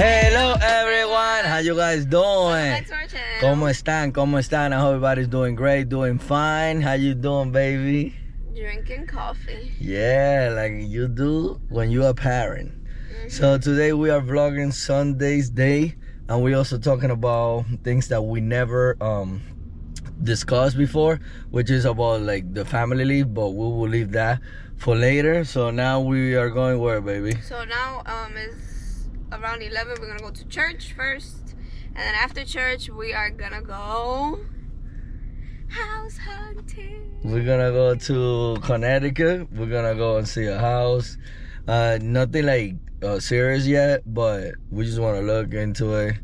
Hello everyone, how you guys doing? Back to our channel. ¿Cómo están? ¿Cómo están? I hope everybody's doing great, doing fine. How you doing, baby? Drinking coffee. Yeah, like you do when you're a parent. So today we are vlogging Sunday's day, and we're also talking about things that we never discussed before, which is about like the family leave, but we will leave that for later. So now we are going where, baby? So now it's around 11. We're gonna go to church first, and then after church we are gonna go house hunting. We're gonna go to Connecticut. We're gonna go and see a house. Nothing like serious yet, but we just want to look into it.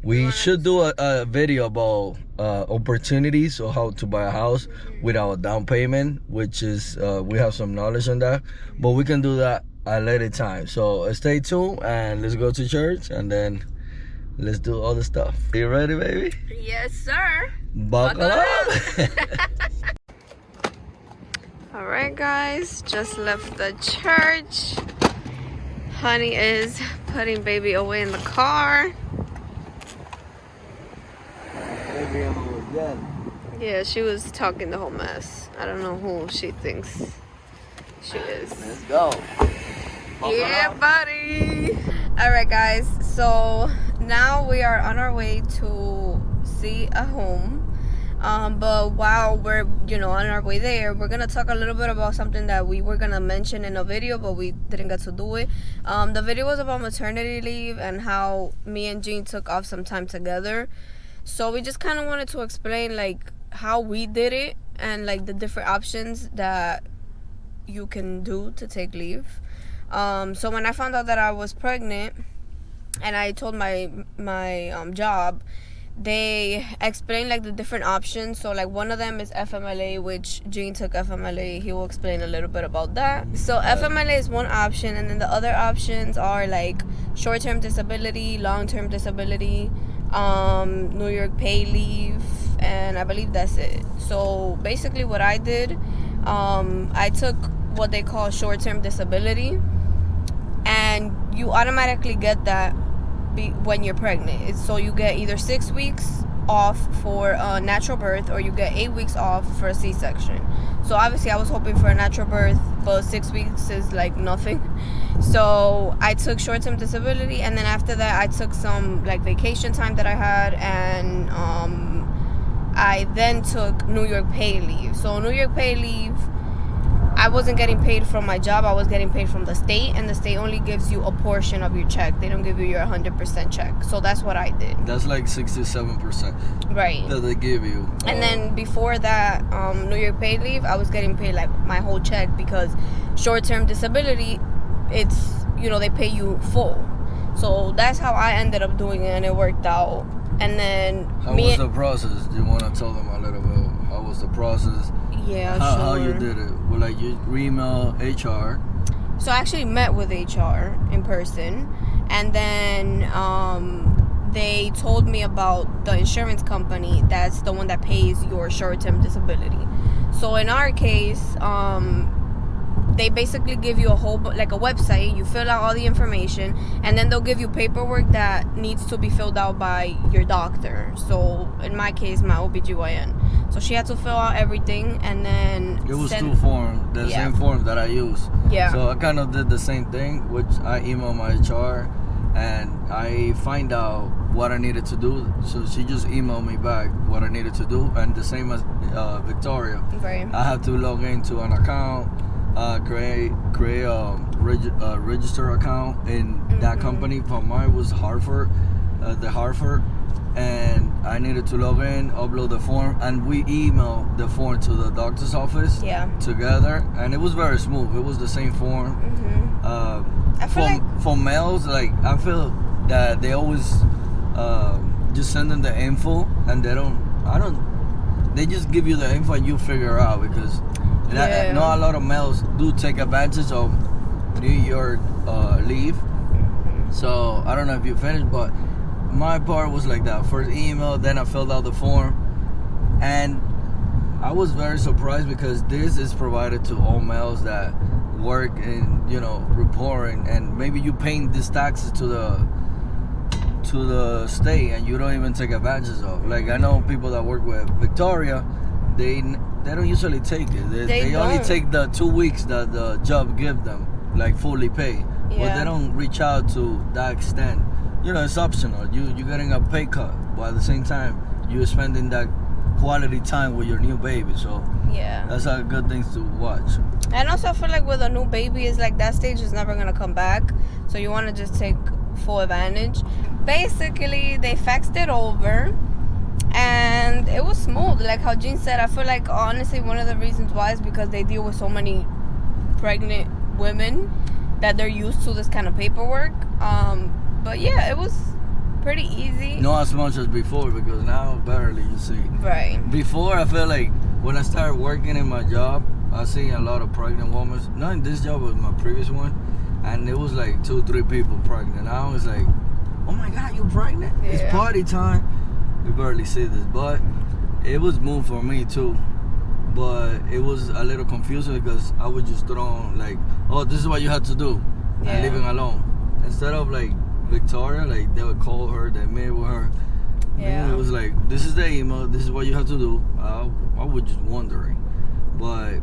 We should do a video about opportunities or how to buy a house without down payment, which is we have some knowledge on that, but we can do that at a later time. So stay tuned and let's go to church and then let's do all the stuff. You ready, baby? Yes, sir. Buckle up. All right, guys, just left the church. Honey is putting baby away in the car. Yeah, she was talking the whole mess. I don't know who she thinks she is. Let's go. Yeah, buddy. All right, guys. So now we are on our way to see a home. But while we're, on our way there, we're gonna talk a little bit about something that we were gonna mention in a video, but we didn't get to do it. The video was about maternity leave and how me and Jean took off some time together. So we just kind of wanted to explain like how we did it and like the different options that you can do to take leave. So when I found out that I was pregnant and I told my job, they explained like the different options. So like one of them is FMLA, which Gene took FMLA. He will explain a little bit about that. So FMLA is one option, and then the other options are like short-term disability, long-term disability, New York pay leave, and I believe that's it. So basically what I did, I took what they call short-term disability, and you automatically get that when you're pregnant. So you get either 6 weeks off for a natural birth, or you get 8 weeks off for a C-section. So obviously I was hoping for a natural birth, but 6 weeks is like nothing. So I took short-term disability, and then after that I took some like vacation time that I had, and I then took New York pay leave. So New York pay leave, I wasn't getting paid from my job. I was getting paid from the state, and the state only gives you a portion of your check. They don't give you your 100% check. So that's what I did. That's like 67%. Right. That they give you. And then before that, New York pay leave, I was getting paid like my whole check, because short-term disability, it's, they pay you full. So that's how I ended up doing it, and it worked out. And then how was the process? Do you want to tell them a little bit? How was the process? Yeah, sure. How you did it? Well, like you email HR. So I actually met with HR in person, and then they told me about the insurance company that's the one that pays your short-term disability. So in our case, they basically give you a website. You fill out all the information, and then they'll give you paperwork that needs to be filled out by your doctor. So in my case, my OBGYN. So she had to fill out everything, and then it was two forms, the same form that I use. Yeah. So I kind of did the same thing, which I emailed my HR, and I find out what I needed to do. So she just emailed me back what I needed to do, and the same as Victoria. Right. I have to log into an account, create a register account in that company. For mine was Hartford, and I needed to log in, upload the form, and we emailed the form to the doctor's office together, and it was very smooth. It was the same form. I feel for males, like I feel that they always just send them the info, and they just give you the info and you figure out, because not a lot of males do take advantage of New York leave. So I don't know if you finished, but my part was like that. First email, then I filled out the form, and I was very surprised because this is provided to all males that work in, reporting, and maybe you paying these taxes to to the state and you don't even take advantage of. Like I know people that work with Victoria, they don't usually take it. They only take the 2 weeks that the job give them, like fully paid. Yeah. But they don't reach out to that extent. You know, it's optional. You're getting a pay cut, but at the same time, you're spending that quality time with your new baby. So yeah, that's a good thing to watch. And also, I feel like with a new baby, is like that stage is never gonna come back. So you want to just take full advantage. Basically, they faxed it over, and it was smooth. Like how Jean said, I feel like honestly one of the reasons why is because they deal with so many pregnant women that they're used to this kind of paperwork. But yeah, it was pretty easy. Not as much as before, because now barely, you see. Right. Before, I feel like when I started working in my job, I see a lot of pregnant women. Not in this job, but my previous one, and it was like 2-3 people pregnant. Now it's like, oh my God, you pregnant? Yeah. It's party time. We barely see this, but it was smooth for me too. But it was a little confusing because I was just thrown like, oh, this is what you have to do, and leaving alone. Instead of like Victoria, like they would call her, they meet with her. Yeah. It was like, this is the email, this is what you have to do. I was just wondering. But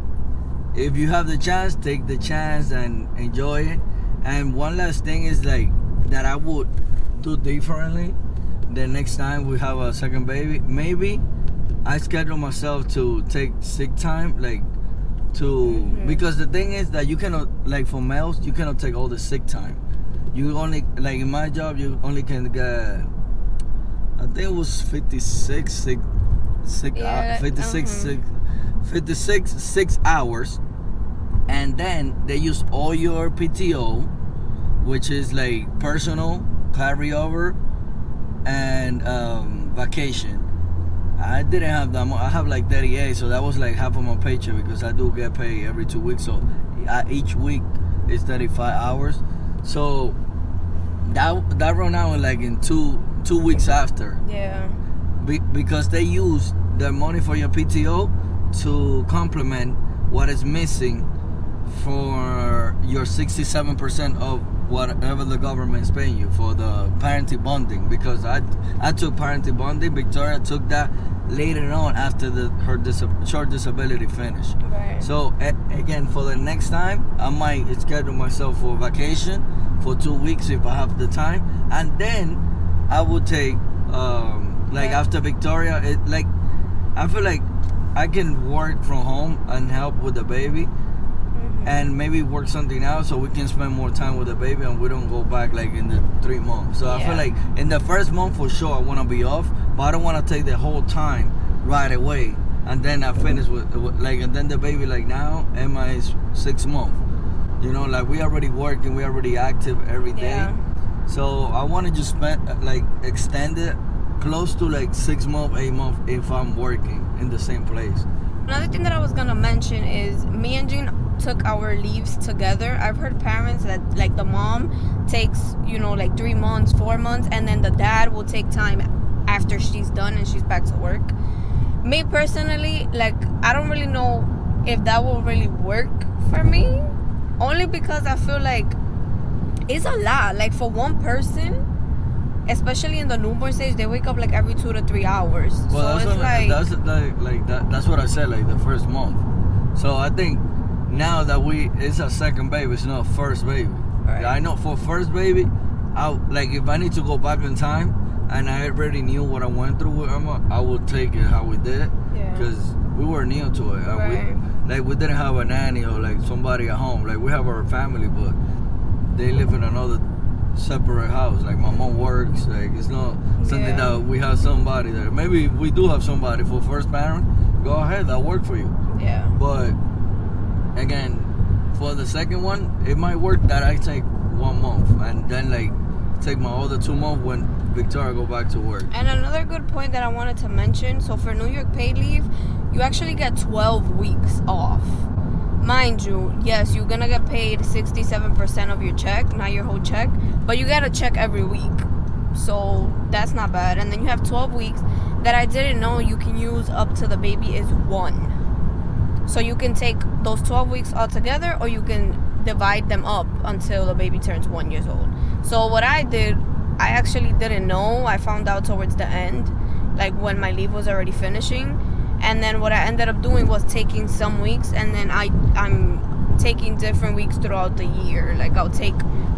if you have the chance, take the chance and enjoy it. And one last thing is like that I would do differently the next time we have a second baby. Maybe I schedule myself to take sick time, like to because the thing is that you cannot, like for males, you cannot take all the sick time. You only, like in my job, you only can get, I think it was 56 6 hours, and then they use all your PTO, which is like personal carryover and vacation. I didn't have that much. I have like 38, so that was like half of my paycheck because I do get paid every 2 weeks. So each week is 35 hours. So that run out like in two weeks after. Yeah. Because they use their money for your PTO to complement what is missing for your 67% of whatever the government is paying you for the parenting bonding. Because I took parenting bonding. Victoria took that later on after her short disability finished. Right. So again, for the next time, I might schedule myself for vacation for 2 weeks if I have the time, and then I would take after Victoria. I feel like I can work from home and help with the baby. And maybe work something out so we can spend more time with the baby and we don't go back like in the 3 months. So I feel like in the first month for sure I want to be off, but I don't want to take the whole time right away and then I finish with like, and then the baby like now Emma is 6 months. You know, like we already working, we already active every day. So I want to just spend like extend it close to like 6 months, 8 months if I'm working in the same place. Another thing that I was gonna mention is me and Jean took our leaves together. I've heard parents that like the mom takes, you know, like 3 months, 4 months, and then the dad will take time after she's done and she's back to work. Me personally, like I don't really know if that will really work for me, only because I feel like it's a lot. Like for one person, especially in the newborn stage, they wake up like every 2 to 3 hours. Well, so that's what I said, like the first month. So I think now that it's a second baby, it's not first baby. Right. I know for first baby, if I need to go back in time and I already knew what I went through with Emma, I would take it how we did, because we were new to it. Right. We didn't have a nanny or like somebody at home. Like we have our family, but they live in another separate house. Like my mom works. Like it's not something that we have somebody there. Maybe we do have somebody for first parent. Go ahead, that'll work for you. Yeah. But again, for the second one, it might work that I take 1 month and then like take my other 2 months when Victoria go back to work. And another good point that I wanted to mention, so for New York paid leave, you actually get 12 weeks off. Mind you, yes, you're gonna get paid 67% of your check, not your whole check, but you get a check every week. So that's not bad. And then you have 12 weeks that I didn't know you can use up to the baby is 1. So you can take those 12 weeks all together, or you can divide them up until the baby turns 1 year old. So what I did, I actually didn't know. I found out towards the end, like when my leave was already finishing. And then what I ended up doing was taking some weeks, and then I'm taking different weeks throughout the year. Like I'll take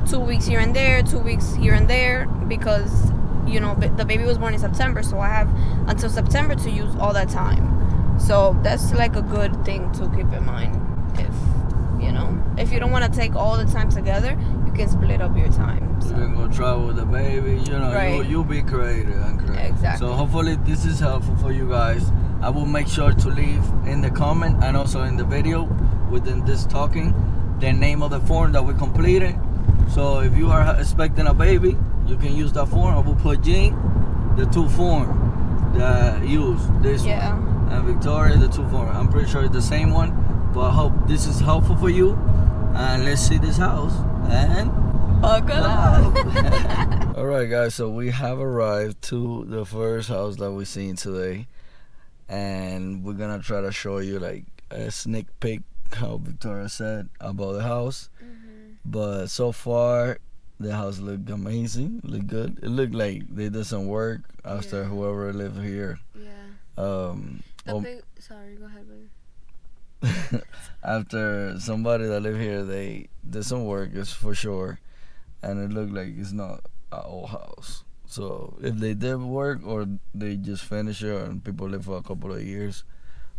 2 weeks here and there, 2 weeks here and there, because the baby was born in September, so I have until September to use all that time. So that's like a good thing to keep in mind. If you don't want to take all the time together, you can split up your time. So. You can go travel with the baby, right. You'll be creative and creative. Exactly. So hopefully this is helpful for you guys. I will make sure to leave in the comment and also in the video within this talking the name of the form that we completed. So if you are expecting a baby, you can use that form. I will put Jean, the 2 form that use this one, and Victoria, the 2 form. I'm pretty sure it's the same one, but I hope this is helpful for you. And let's see this house and buckle up. All right, guys. So we have arrived to the first house that we seen today, and we're gonna try to show you like a sneak peek, how Victoria said, about the house. But so far, the house looked amazing, looked good. It looked like they did some work after whoever lived here. Sorry, go ahead, baby. After somebody that lived here, they did some work, it's for sure, and it looked like it's not an old house. So if they did work or they just finished it and people live for a couple of years,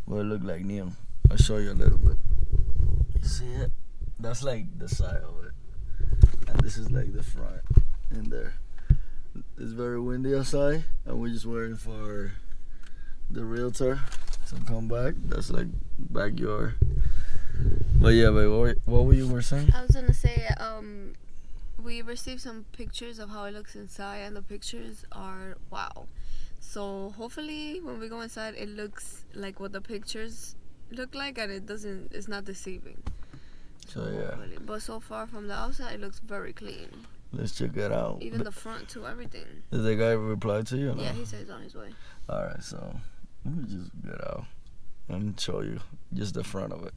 but it looked like new. I'll show you a little bit. You see it? That's like the side of it, and this is like the front in there. It's very windy outside, and we're just waiting for the realtor to come back. That's like backyard. But yeah, babe, what were you saying? I was gonna say, we received some pictures of how it looks inside, and the pictures are wow. So hopefully when we go inside, it looks like what the pictures look like, and it's not deceiving. So yeah. Hopefully. But so far from the outside, it looks very clean. Let's check it out. Even the front too, everything. Did the guy reply to you? Or no? Yeah, he said he's on his way. Alright, so let me just get out and show you just the front of it.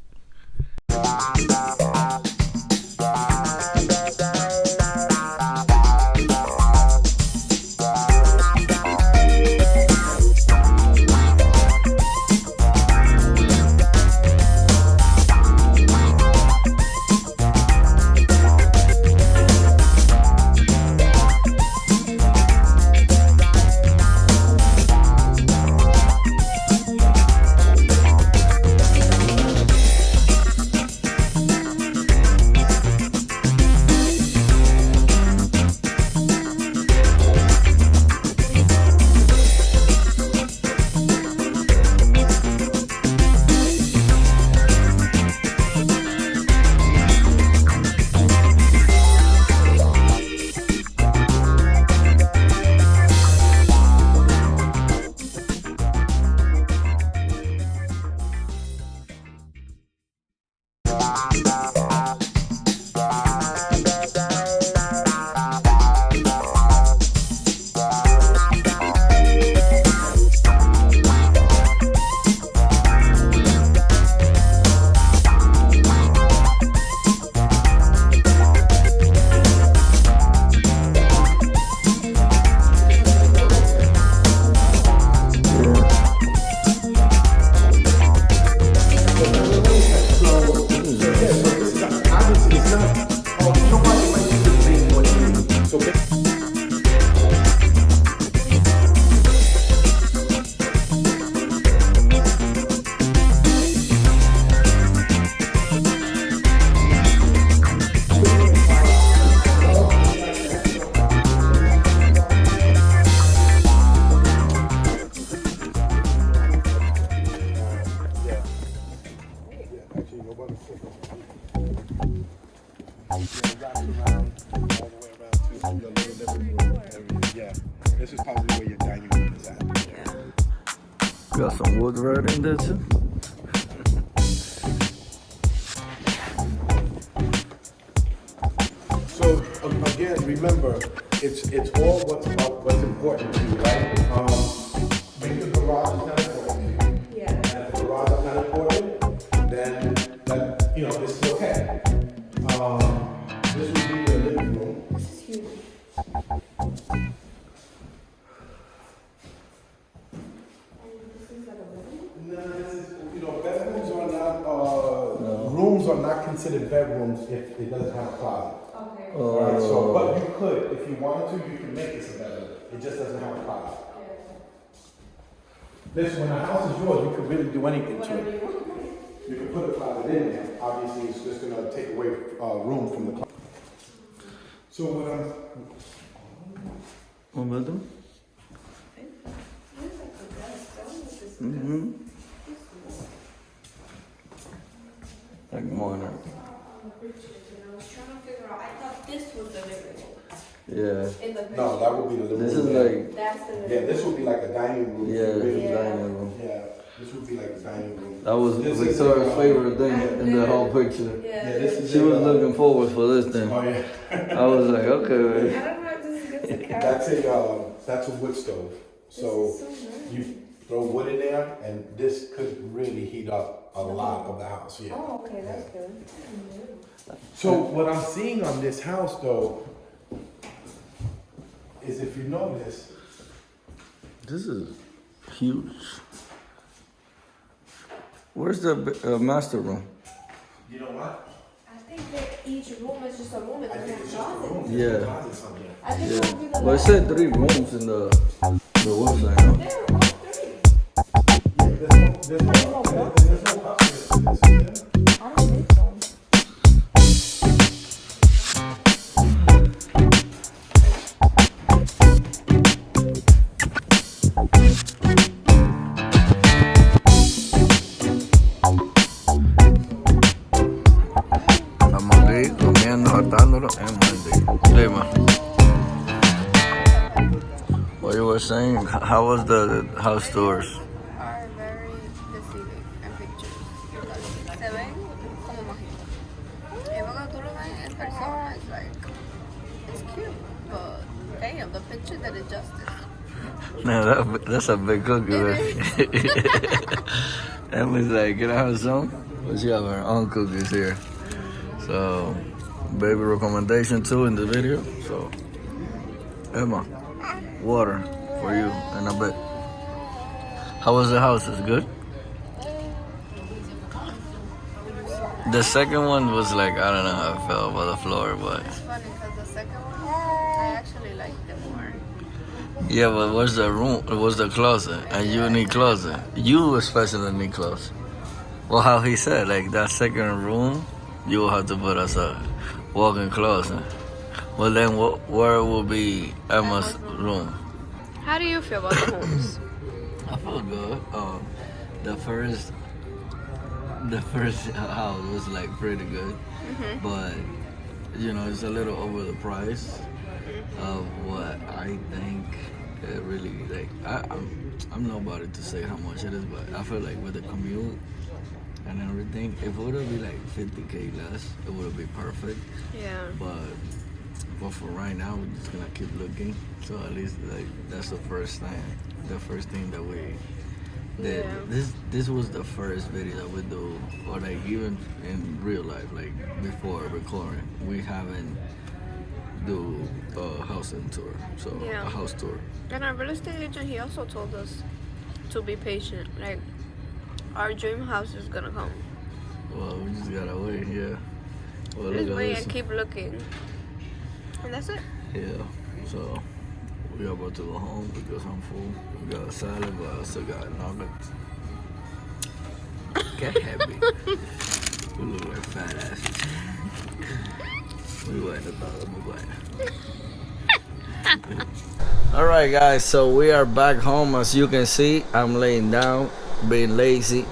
This is probably where your dining room is at. Got some wood right in there too. So again, remember, it's all what's important to you, right? Maybe the garage is not important to you. Yeah. And if the garage is not important, then this is okay. This would be your living room. This is huge. considered bedrooms if it doesn't have a closet. Okay. Alright, so, but you could, if you wanted to, you could make this a bedroom. It just doesn't have a closet. Listen, when the house is yours, you could really do anything to it. You could put a closet in there. Obviously, it's just gonna take away room from the closet. So what I'm... One bedroom? Mm-hmm. Like morning. I was trying to figure out. I thought this was the living room. Yeah. No, that would be the living room. This is like... That's the living room. Yeah, this would be like a dining room. Yeah, Really. dining room. Yeah, this would be like a dining room. That was This is, Victoria's favorite thing in the whole picture. Yeah, this is She was looking forward for this thing. Oh yeah. I was like, okay. I don't know if this is good to couch. That's a wood stove. So nice. you throw wood in there, and this could really heat up a lot of the house. Yeah. Oh, okay, that's good. So what I'm seeing on this house, though, is if you notice, This is huge. Where's the master room? you know what? I think that each room is just a room. It I doesn't think have it's just a closets. room. Yeah. Closets on here. I think it would be Yeah. the But it said 3 rooms in the website. No? There are all 3. Yeah, there's no upstairs to this, is there? I don't think so. Estamos aquí comiendo, hartándolo en Monday. Dime. What you were saying? How was the house tours? Are very deceiving in pictures. Se ven como mágicos. Y luego tú lo ves en persona, it's like, it's cute, but damn, the picture did it justice. Man, that's a big cookie. Emily's like, can I have some? But she have her own cookies here. So, baby recommendation too in the video. So, Emma, water for you and a bit. How was the house? Is it good? The second one was like, I don't know how I felt about the floor, but It's funny because the second one, I actually liked it more. yeah, but what's the room? What's the closet? And you need closet. You especially need closet. Well, how he said, like that second room, you will have to put us a walk-in closet. Well, then where will be Emma's room? How do you feel about the homes? I feel good. The first house was like pretty good, but you know it's a little over the price of what I think it really like. I'm nobody to say how much it is, but I feel like with the commute and everything, if it would have been like 50K less, it would have been perfect. Yeah. But for right now, we're just gonna keep looking. So at least like that's the first thing that we did. Yeah. This was the first video that we do, or like even in real life, like before recording, we haven't do a housing tour, so Yeah. a house tour. And our real estate agent, he also told us to be patient. Like, our dream house is gonna come. Well, we just gotta wait, yeah. Well, Just look at wait this. and keep looking. And that's it. Yeah, so we are about to go home because I'm full. We got a salad, but I still got nuggets. Get happy. We look like fat asses. Muy bueno todo, muy bueno. Alright guys, so we are back home. As you can see, I'm laying down, being lazy.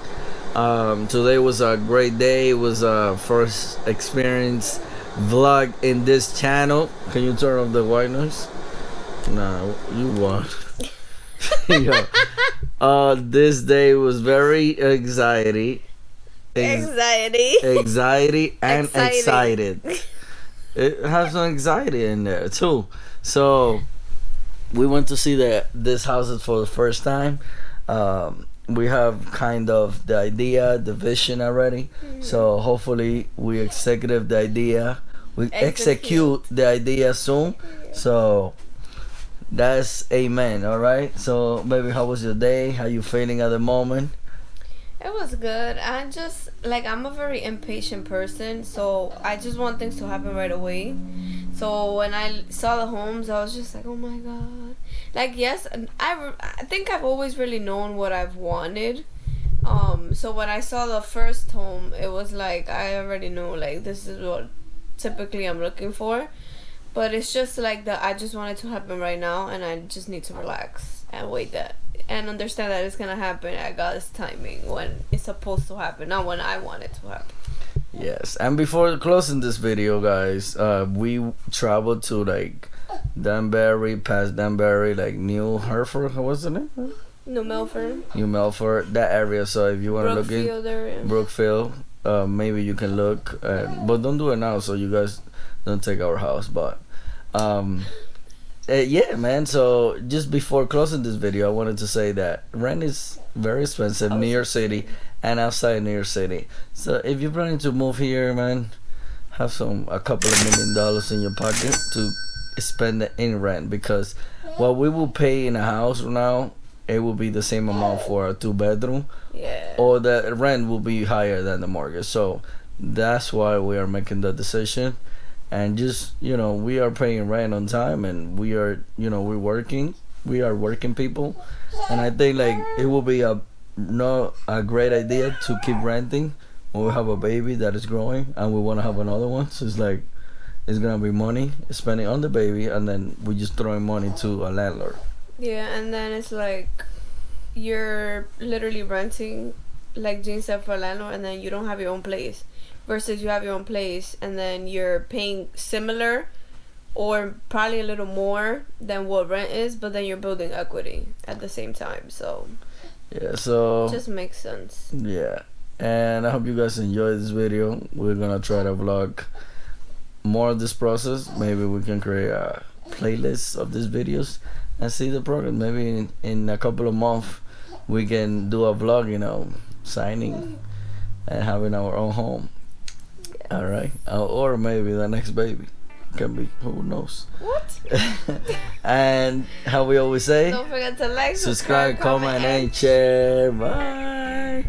Today was a great day. It was a first experience vlog in this channel. Can you turn off the white noise? Nah, you won. Yeah. This day was very anxiety and excited. It has some anxiety in there too. So we went to see this houses for the first time. We have kind of the idea, the vision already. So hopefully we execute the idea. We execute the idea soon. So that's amen. All right. So baby, how was your day? How you feeling at the moment? It It was good. I just like I'm a very impatient person, so I just want things to happen right away. So when I saw the homes, I was just like, oh my god. Like yes, I think I've always really known what I've wanted. So when I saw the first home, it was like I already know like this is what typically I'm looking for. But it's just like that I just want it to happen right now, and I just need to relax and wait that and understand that it's gonna happen at God's timing when it's supposed to happen, not when I want it to happen. Yes, and before closing this video, guys, we traveled to like Danbury, past Danbury, like New Hereford. What's the name? New Milford. New Milford, that area. So if you want to look in Brookfield area. Brookfield, maybe you can look, but don't do it now, so you guys don't take our house. But yeah, man. So just before closing this video, I wanted to say that rent is very expensive in New York City and outside New York City. So if you're planning to move here, man, have a couple of $1 million in your pocket to spend in rent, because what we will pay in a house now, it will be the same amount for a 2-bedroom. Yeah. Or the rent will be higher than the mortgage. So that's why we are making the decision. And just, we are paying rent on time, and we are, we're working. We are working people. And I think like it will be a great idea to keep renting when we have a baby that is growing and we want to have another one. So it's like it's gonna be money spending on the baby, and then we just throwing money to a landlord. Yeah, and then it's like you're literally renting, like Jean said, for a landlord, and then you don't have your own place. Versus you have your own place, and then you're paying similar or probably a little more than what rent is, but then you're building equity at the same time. So yeah, so it just makes sense. Yeah, and I hope you guys enjoyed this video. We're gonna try to vlog more of this process. Maybe we can create a playlist of these videos and see the progress. Maybe in a couple of months we can do a vlog, signing and having our own home. Yes. All right, or maybe the next baby can be, who knows. What? And how we always say, don't forget to like, subscribe, comment, and share. Bye.